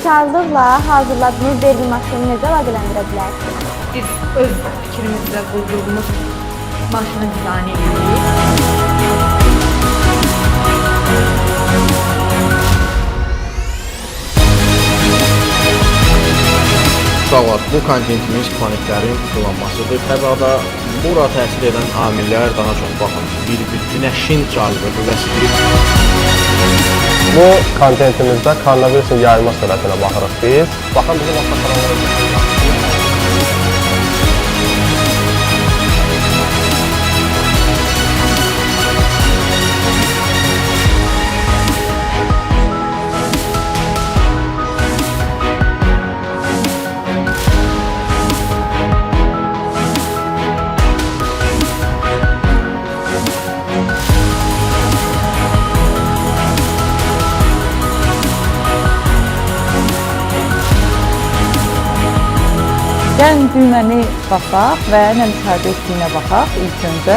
Sənətkarlıqla hazırladığınız derbi maşını necə əlaqələndirə bilərsiniz? Biz öz fikrimizlə qurduğumuz maşını dizayn edirik. Uşaqlar, bu kontentimiz planetlərin kullanmasıdır. Təbii bura təsir edən amillər daha çox baxın. Günəşin cazibə qüvvəsidir. Bu kontentimizdə koronavirusun yayılma sürətinə baxırıq biz. Baxın bizim avtoxanalarımız. Gəlin düyməni baxaq və nə müşahidə etdiyinə baxaq ilk öncə.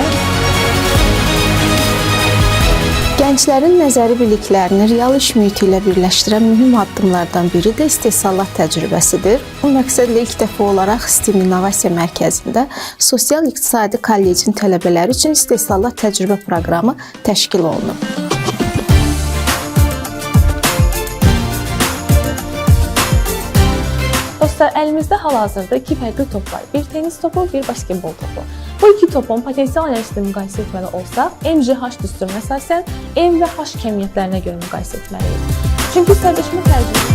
Gənclərin nəzəri biliklərini real iş mühiti ilə birləşdirən mühüm addımlardan biri də istehsalat təcrübəsidir. Bu məqsədlə ilk dəfə olaraq STEM İnnovasiya Mərkəzində Sosial-İqtisadi Kollecin tələbələri üçün istehsalat təcrübə proqramı təşkil olunub. Dostlar, əlimizdə hal-hazırda iki fərqli top var. Bir tenis topu, bir basketbol topu. Bu iki topun potensial enerjisini müqayisə etməli olsaq, MCH düsturuna əsasən M və H kəmiyyətlərinə görə müqayisə etməliyik. Çünki sərbəşmə tərcüməsi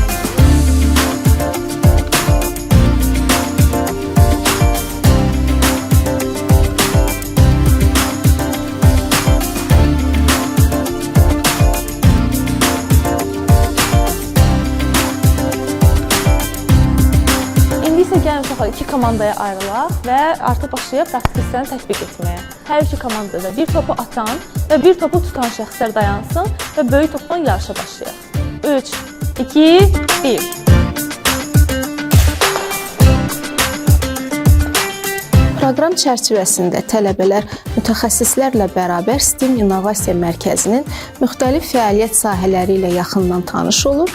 iki komandaya ayrılaq və artıq başlayaq praktik hissəni tətbiq etməyə. Hər iki komandada bir topu atan və bir topu tutan şəxslər dayansın və böyük topla yarışa başlayaq. 3, 2, 1. Proqram çərçivəsində tələbələr mütəxəssislərlə bərabər STEM İnnovasiya Mərkəzinin müxtəlif fəaliyyət sahələri ilə yaxından tanış olur,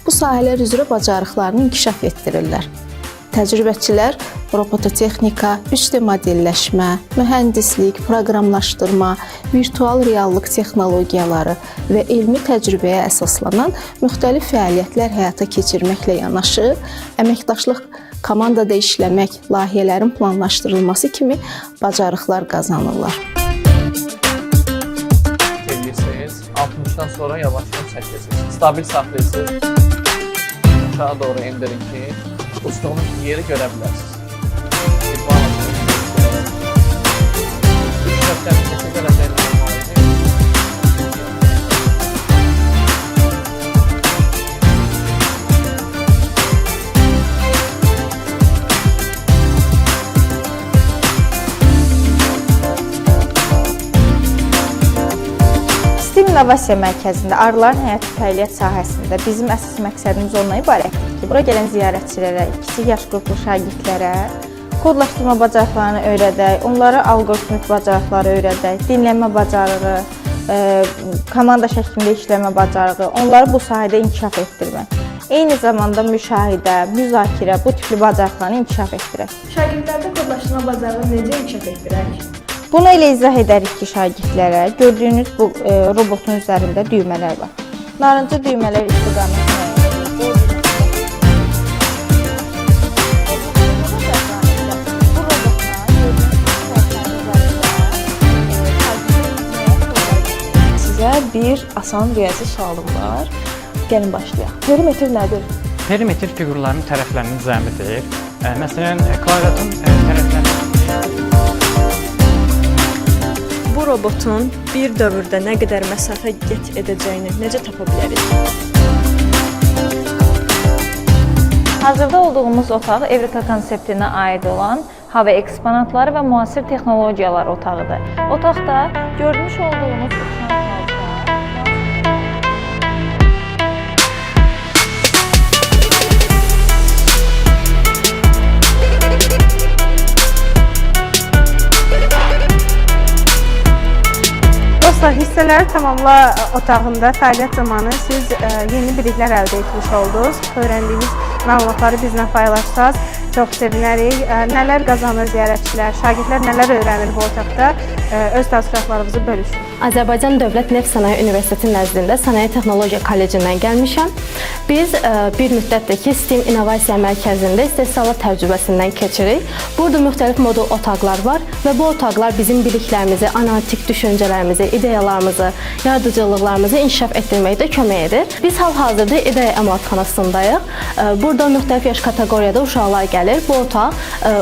bu sahələr üzrə bacarıqlarını inkişaf etdirirlər. Təcrübəçilər robototexnika, 3D modelləşmə, mühəndislik, proqramlaşdırma, virtual reallıq texnologiyaları və elmi təcrübəyə əsaslanan müxtəlif fəaliyyətlər həyata keçirməklə yanaşı, əməkdaşlıq, komandada işləmək, layihələrin planlaşdırılması kimi bacarıqlar qazanırlar. Çəkirsiniz, 60-dan sonra yavaşdan çəkirsiniz, stabil saxlayırsınız, aşağı doğru endirin ki, uçduğunuz yeri görə bilərsiniz. Üç nöqtənin keçə gələcəyini olmalıydı. STEM İnnovasiya Mərkəzində arıların həyati fəaliyyət sahəsində bizim əsas məqsədimiz ondan ibarətdir ki, bura gələn ziyarətçilərə, kiçik yaş qruplu şagirdlərə kodlaşdırma bacarıqlarını öyrədək, onlara alqoritmik bacarıqları öyrədək, dinləmə bacarığı, komanda şəklində işləmə bacarığı, onları bu sahədə inkişaf etdirmək. Eyni zamanda müşahidə, müzakirə, bu tipli bacarıqlarını inkişaf etdirək. Şagirdlərdə kodlaşdırma bacarığı necə inkişaf etdirək? Bunu elə izah edərik ki, şagirdlərə gördüyünüz bu robotun üzərində düymələr var. Narıncı düymələr istiqamətində. Sizə bir asan riyazi sualım var. Gəlin başlayaq. Perimetr nədir? Perimetr fiqurların tərəflərinin cəmidir. Məsələn, kvadratın tərəflərinin bu robotun bir dövrdə nə qədər məsafə qət edəcəyini necə tapa bilərik? Hazırda olduğumuz otaq Evrika konseptinə aid olan hava eksponatları və müasir texnologiyalar otağıdır. Otaqda görmüş olduğunuz hissələr Sənəd Tamamla otağında fəaliyyət zamanı siz yeni biliklər əldə etmiş oldunuz. Öyrəndiyiniz məlumatları bizlə paylaşsaz çox sevinərik. Nələr qazanır ziyarətçilər, şagirdlər nələr öyrənir bu otaqda? Öz təəssüratlarınızı bölüşün. Azərbaycan Dövlət Neft Sənaye Universiteti nəzdində Sənaye Texnologiya Kollecindən gəlmişəm. Biz bir müddətdir ki, STEAM İnnovasiya Mərkəzində istehsalat təcrübəsindən keçirik. Burada müxtəlif modul otaqlar var və bu otaqlar bizim biliklərimizi, analitik düşüncələrimizi, ideyalarımızı, yaradıcılıqlarımızı inkişaf etdirməkdə kömək edir. Biz hal-hazırda ideya əməlatxanasındayıq. Burada müxtəlif yaş kateqoriyada uşaqlar gəlir. Bu otaq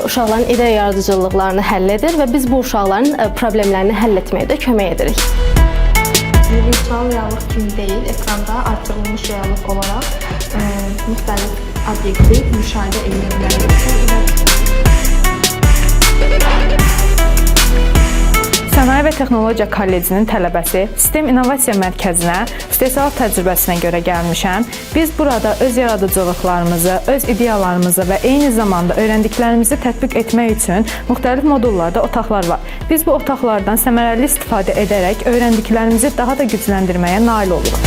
uşaqların ideya yaradıcılıqlarını həll edir və biz bu uşaqların problemlərini həll etməkdə kömək edirik. Virtual reallıq kimi deyil, ekranda artırılmış reallıq olaraq müxtəlif obyekti müşahidə edə bilərik. Sənaye və Texnologiya Kollecinin tələbəsi STEM İnnovasiya Mərkəzinə istehsalat təcrübəsinə görə gəlmişəm. Biz burada öz yaradıcılıqlarımızı, öz ideyalarımızı və eyni zamanda öyrəndiklərimizi tətbiq etmək üçün müxtəlif modullarda otaqlar var. Biz bu otaqlardan səmərəli istifadə edərək öyrəndiklərimizi daha da gücləndirməyə nail oluruq.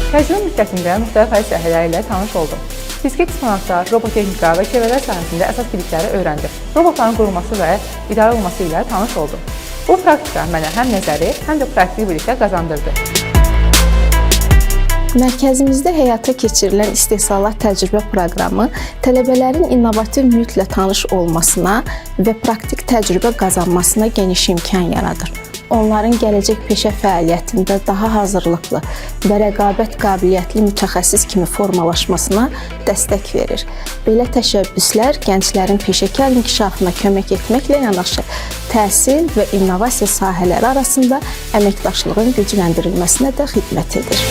Təcrübə müddətində müxtəlif fəaliyyət sahələri ilə tanış oldum. Fiziki eksponatlar, robotexnika və şəbəkələr sahəsində əsas bilikləri öyrəndim. Robotların qurulması və idarə olunması ilə tanış oldum. Bu praktika mənə həm nəzəri, həm də praktiki biliklər qazandırdı. Mərkəzimizdə həyata keçirilən istehsalat təcrübə proqramı tələbələrin innovativ mühitlə tanış olmasına və praktik təcrübə qazanmasına geniş imkan yaradır. Onların gələcək peşə fəaliyyətində daha hazırlıqlı və rəqabət qabiliyyətli mütəxəssis kimi formalaşmasına dəstək verir. Belə təşəbbüslər gənclərin peşəkar inkişafına kömək etməklə yanaşı, təhsil və innovasiya sahələri arasında əməkdaşlığın gücləndirilməsinə də xidmət edir.